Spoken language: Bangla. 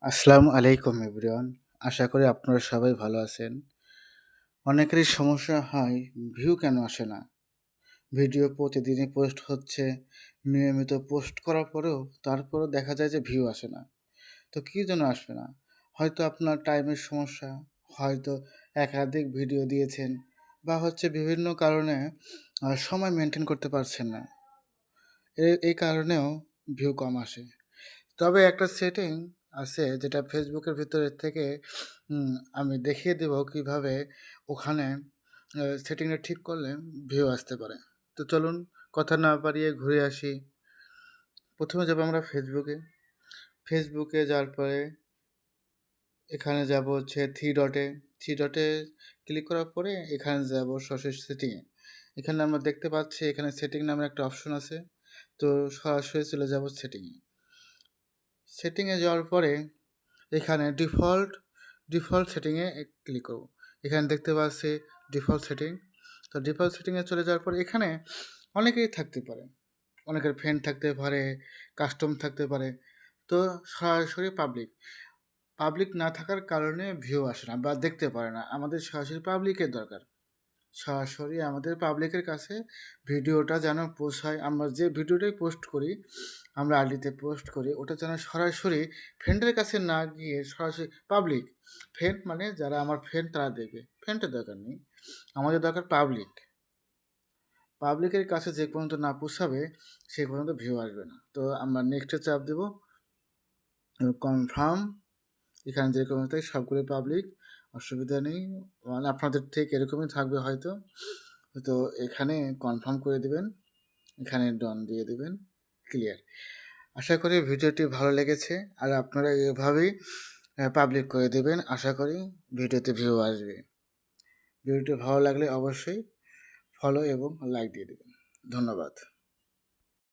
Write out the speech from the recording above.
আসসালামু আলাইকুম এভরিওয়ান। আশা করি আপনারা সবাই ভালো আছেন। অনেকেরই সমস্যা হয় ভিউ কেন আসে না? ভিডিও প্রতিদিনই পোস্ট হচ্ছে, নিয়মিত পোস্ট করার পরেও তারপরেও দেখা যায় যে ভিউ আসে না। তো কী জন্য আসবে না? হয়তো আপনার টাইমের সমস্যা, হয়তো একাধিক ভিডিও দিয়েছেন বা বিভিন্ন কারণে সময় মেনটেন করতে পারছেন না। এই কারণেও ভিউ কম আসে। তবে একটা সেটিং আছে যেটা ফেসবুকের ভিতরে থেকে উম আমি দেখিয়ে দেব কিভাবে ওখানে সেটিংটা ঠিক করলে ভিউ আসতে পারে। তো চলুন কথা না বাড়িয়ে ঘুরে আসি। প্রথমে যাবো আমরা ফেসবুকে। ফেসবুকে যাওয়ার পরে এখানে যাবো থ্রি ডটে ক্লিক করার পরে এখানে যাবো সরাসরি সেটিংয়ে। এখানে আমরা দেখতে পাচ্ছি এখানে সেটিং নামের একটা অপশন আছে। তো সরাসরি চলে যাবো সেটিংয়ে। সেটিংয়ে যাওয়ার পরে এখানে ডিফল্ট সেটিংয়ে ক্লিক করব। এখানে দেখতে পাচ্ছি ডিফল্ট সেটিং। তো ডিফল্ট সেটিংয়ে চলে যাওয়ার পরে এখানে অনেকেই থাকতে পারে। অনেকের ফ্রেন্ড থাকতে পারে, কাস্টম থাকতে পারে। তো সরাসরি পাবলিক না থাকার কারণে ভিউ আসে না বা দেখতে পারে না। আমাদের সরাসরি পাবলিকের দরকার। সরাসরি আমাদের পাবলিকের কাছে ভিডিওটা যেন পৌঁছায়। আমরা যে ভিডিওটাই পোস্ট করি, আমরা আইডিতে পোস্ট করি, ওটা যেন সরাসরি ফ্রেন্ডের কাছে না গিয়ে সরাসরি ফ্রেন্ড মানে যারা আমার ফ্রেন্ড তারা দেখবে। ফ্রেন্ডের দরকার নেই, আমাদের দরকার পাবলিকের কাছে যে পর্যন্ত না পৌঁছাবে সে পর্যন্ত ভিউ আসবে না। তো আমরা নেক্সটে চাপ দেব, কনফার্ম। এখানে যেরকম থাকে সবগুলো পাবলিক, অসুবিধা নেই। মানে আপনাদের ঠিক এরকমই থাকবে হয়তো। তো এখানে কনফার্ম করে দেবেন, এখানে ডন দিয়ে দেবেন, ক্লিয়ার। আশা করি ভিডিওটি ভালো লেগেছে আর আপনারা এভাবেই পাবলিক করে দেবেন। আশা করি ভিডিওতে ভিউ আসবে। ভিডিওটি ভালো লাগলে অবশ্যই ফলো এবং লাইক দিয়ে দেবেন। ধন্যবাদ।